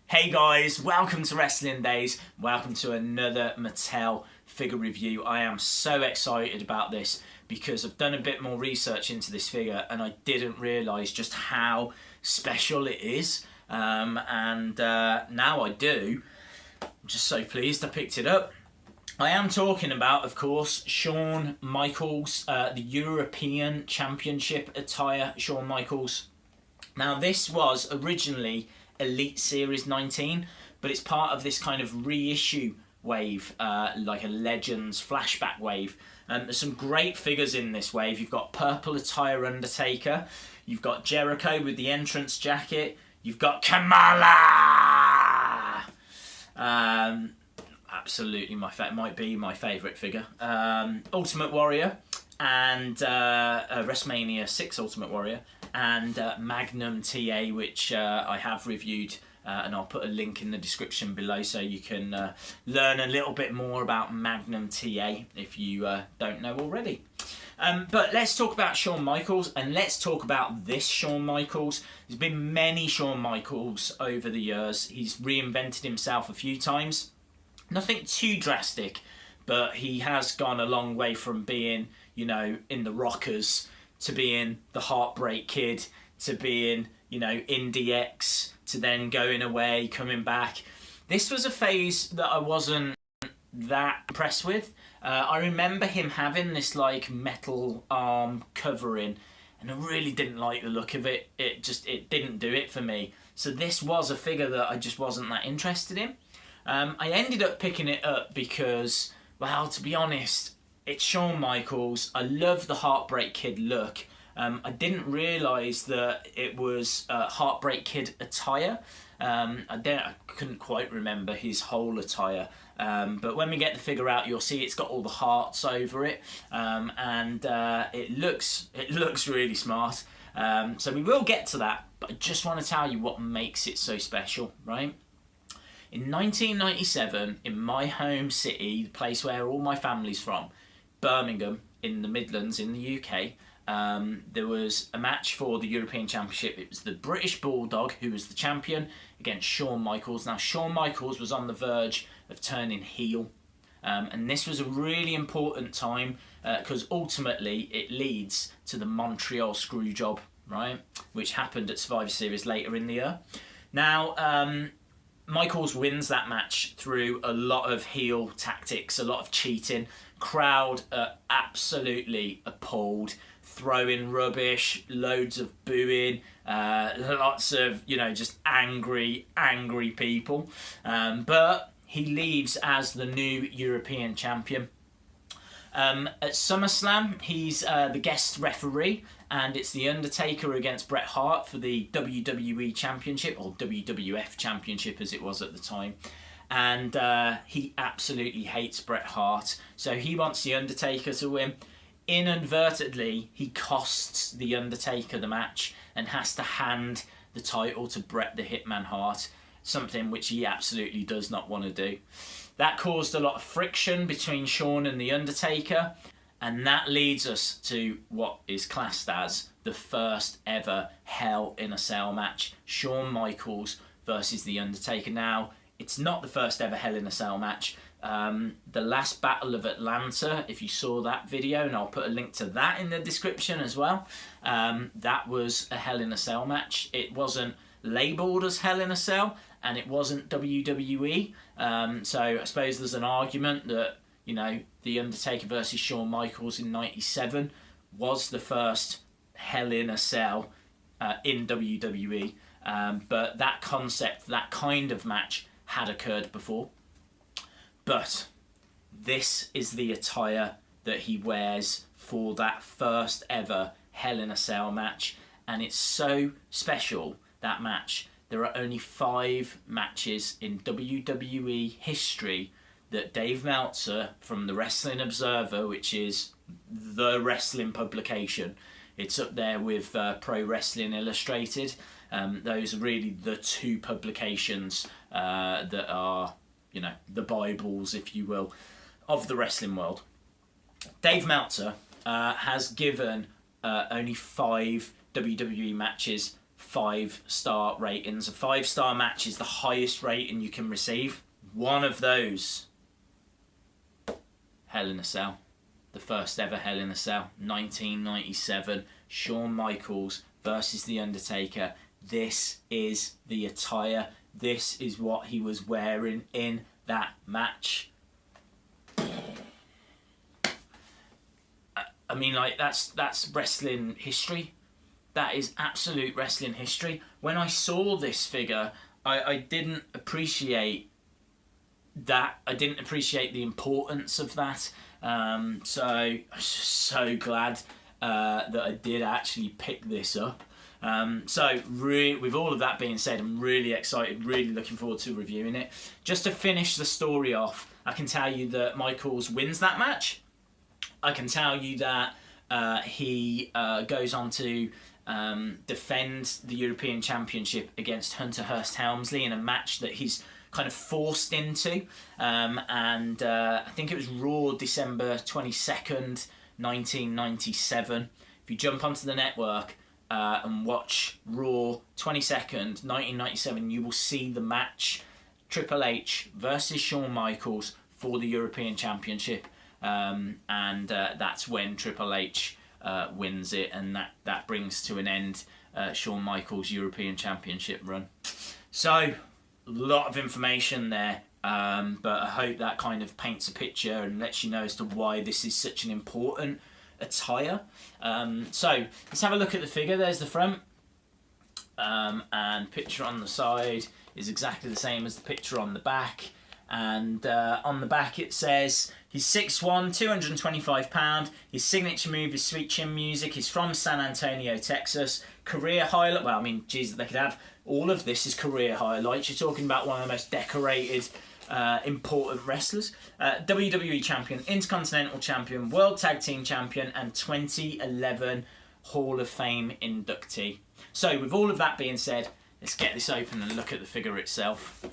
Hey guys, welcome to Wrestling Days. Welcome to another Mattel figure review. I am so excited about this because I've done a bit more research into this figure and I didn't realise just how special it is. Now I do. I'm just so pleased I picked it up. I am talking about, of course, Shawn Michaels, the European Championship attire, Shawn Michaels. Now this was originally Elite Series 19, but it's part of this kind of reissue wave, like a Legends flashback wave. There's some great figures in this wave. You've got Purple Attire Undertaker, you've got Jericho with the entrance jacket, you've got Kamala! Absolutely might be my favourite figure. Ultimate Warrior, and WrestleMania 6 Ultimate Warrior, and Magnum TA, which I have reviewed, and I'll put a link in the description below so you can learn a little bit more about Magnum TA if you don't know already. But let's talk about Shawn Michaels, and let's talk about this Shawn Michaels. There's been many Shawn Michaels over the years. He's reinvented himself a few times. Nothing too drastic, but he has gone a long way from being, you know, in the Rockers to being the Heartbreak Kid to being, you know, Indie X to then going away, coming back. This was a phase that I wasn't that impressed with. I remember him having this like metal arm covering and I really didn't like the look of it. It didn't do it for me. So this was a figure that I just wasn't that interested in. I ended up picking it up because, well, to be honest, it's Shawn Michaels. I love the Heartbreak Kid look. I didn't realise that it was Heartbreak Kid attire. I couldn't quite remember his whole attire. But when we get the figure out, you'll see it's got all the hearts over it, and it looks really smart. So we will get to that, but I just want to tell you what makes it so special, right? In 1997, in my home city, the place where all my family's from, Birmingham, in the Midlands in the UK, there was a match for the European Championship. It was the British Bulldog, who was the champion, against Shawn Michaels. Now, Shawn Michaels was on the verge of turning heel, and this was a really important time because ultimately it leads to the Montreal Screwjob, right, which happened at Survivor Series later in the year. Now, Michaels wins that match through a lot of heel tactics, a lot of cheating. Crowd are absolutely appalled, throwing rubbish, loads of booing, lots of, you know, just angry people. But he leaves as the new European champion. At SummerSlam, he's the guest referee, and it's The Undertaker against Bret Hart for the WWE Championship, or WWF Championship as it was at the time. And he absolutely hates Bret Hart, so he wants The Undertaker to win. Inadvertently, he costs The Undertaker the match and has to hand the title to Bret the Hitman Hart, something which he absolutely does not want to do. That caused a lot of friction between Shawn and The Undertaker, and that leads us to what is classed as the first ever Hell in a Cell match, Shawn Michaels versus The Undertaker. Now, it's not the first ever Hell in a Cell match. The last Battle of Atlanta, if you saw that video, and I'll put a link to that in the description as well, that was a Hell in a Cell match. It wasn't labelled as Hell in a Cell, and it wasn't WWE. So I suppose there's an argument that, you know, The Undertaker versus Shawn Michaels in '97 was the first Hell in a Cell in WWE. But that concept, that kind of match, had occurred before. But this is the attire that he wears for that first ever Hell in a Cell match, and it's so special, that match. There are only 5 matches in WWE history that Dave Meltzer from the Wrestling Observer, which is the wrestling publication, it's up there with Pro Wrestling Illustrated. Those are really the 2 publications that are, you know, the Bibles, if you will, of the wrestling world. Dave Meltzer has given only 5 WWE matches 5-star ratings. A 5-star match is the highest rating you can receive. One of those, Hell in a Cell. The first ever Hell in a Cell, 1997, Shawn Michaels versus The Undertaker. This is the attire. This is what he was wearing in that match. I mean, like, that's wrestling history. That is absolute wrestling history. When I saw this figure, I didn't appreciate that. I didn't appreciate the importance of that. So I'm so glad that I did actually pick this up. So with all of that being said, I'm really excited, really looking forward to reviewing it. Just to finish the story off, I can tell you that Michaels wins that match. I can tell you that he goes on to defend the European Championship against Hunter Hearst Helmsley in a match that he's kind of forced into. And I think it was Raw, December 22nd, 1997. If you jump onto the network and watch Raw 22nd, 1997, you will see the match Triple H versus Shawn Michaels for the European Championship. And that's when Triple H wins it, and that brings to an end Shawn Michaels' European Championship run. So, a lot of information there, but I hope that kind of paints a picture and lets you know as to why this is such an important attire. So, let's have a look at the figure. There's the front, and picture on the side is exactly the same as the picture on the back. And on the back it says he's 6'1", 225 £. His signature move is Sweet Chin Music. He's from San Antonio, Texas. Career highlight, well, I mean, geez, they could have all of this as career highlights. You're talking about one of the most decorated, important wrestlers. WWE Champion, Intercontinental Champion, World Tag Team Champion, and 2011 Hall of Fame inductee. So with all of that being said, let's get this open and look at the figure itself.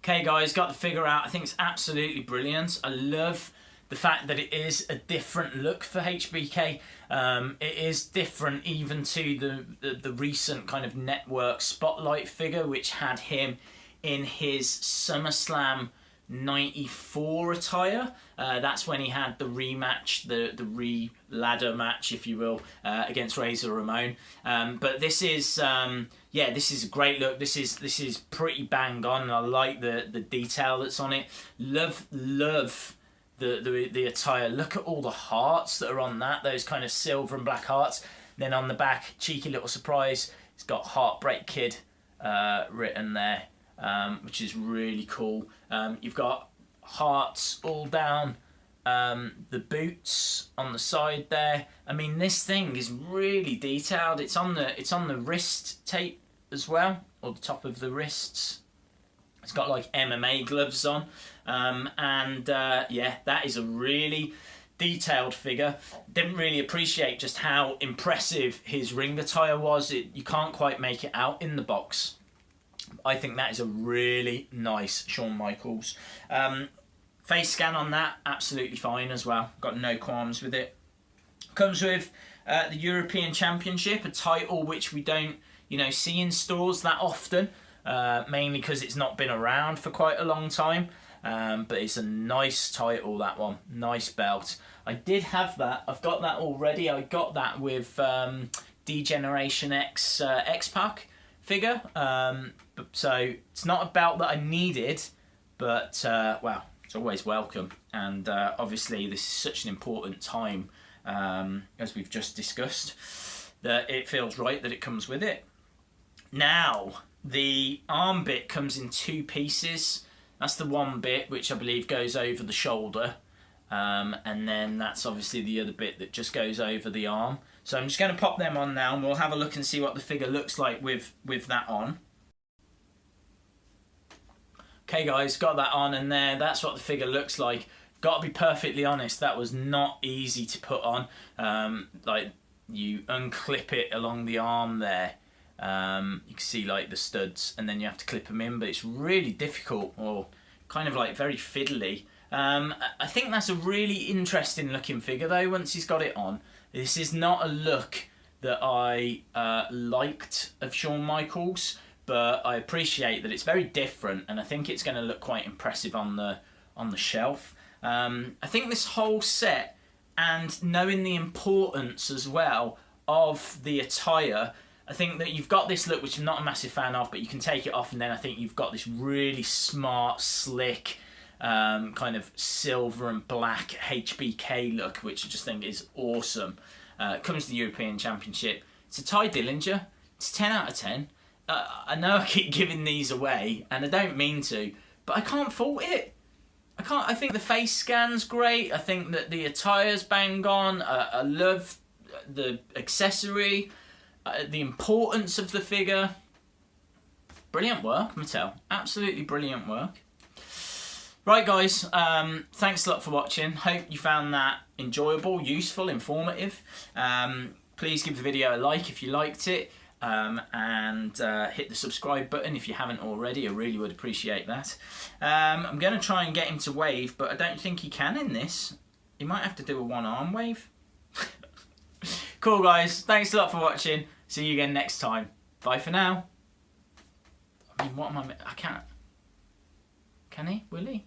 Okay guys, got the figure out. I think it's absolutely brilliant. I love the fact that it is a different look for HBK. It is different even to the recent kind of network spotlight figure, which had him in his SummerSlam 94 attire. That's when he had the rematch, the re-ladder match, if you will, against Razor Ramon. But this is, yeah, this is a great look. This is pretty bang on, and I like the detail that's on it. Love the attire. Look at all the hearts that are on that. Those kind of silver and black hearts. Then on the back, cheeky little surprise. It's got Heartbreak Kid written there. Which is really cool. You've got hearts all down the boots on the side there. I mean, this thing is really detailed. It's on the wrist tape as well, or the top of the wrists. It's got like MMA gloves on, yeah, that is a really detailed figure. Didn't really appreciate just how impressive his ring attire was. You can't quite make it out in the box. I think that is a really nice Shawn Michaels. Face scan on that, absolutely fine as well. Got no qualms with it. Comes with the European Championship, a title which we don't, see in stores that often, mainly because it's not been around for quite a long time. But it's a nice title, that one. Nice belt. I did have that. I've got that already. I got that with D-Generation X X-Pac figure. So it's not a belt that I needed, but well, it's always welcome. And obviously this is such an important time, as we've just discussed, that it feels right that it comes with it. Now, the arm bit comes in 2 pieces. That's the one bit which I believe goes over the shoulder, and then that's obviously the other bit that just goes over the arm. So I'm just going to pop them on now, and we'll have a look and see what the figure looks like with that on. Okay guys, got that on, and there, that's what the figure looks like. Got to be perfectly honest, that was not easy to put on. Like, you unclip it along the arm there. You can see like the studs, and then you have to clip them in, but it's really difficult, or kind of like very fiddly. I think that's a really interesting looking figure though, once he's got it on. This is not a look that I liked of Shawn Michaels, but I appreciate that it's very different, and I think it's going to look quite impressive on the shelf. I think this whole set, and knowing the importance as well of the attire, I think that you've got this look which I'm not a massive fan of, but you can take it off, and then I think you've got this really smart, slick, kind of silver and black HBK look, which I just think is awesome. It comes to the European Championship. It's a Ty Dillinger. It's 10 out of 10. I know I keep giving these away, and I don't mean to, but I can't fault it. I think the face scan's great. I think that the attire's bang on. I love the accessory, the importance of the figure. Brilliant work, Mattel. Absolutely brilliant work. Right, guys, thanks a lot for watching. Hope you found that enjoyable, useful, informative. Please give the video a like if you liked it, and hit the subscribe button if you haven't already. I really would appreciate that. I'm going to try and get him to wave, but I don't think he can in this. He might have to do a one-arm wave. Cool, guys. Thanks a lot for watching. See you again next time. Bye for now. I mean, what am I can't. Can he? Will he?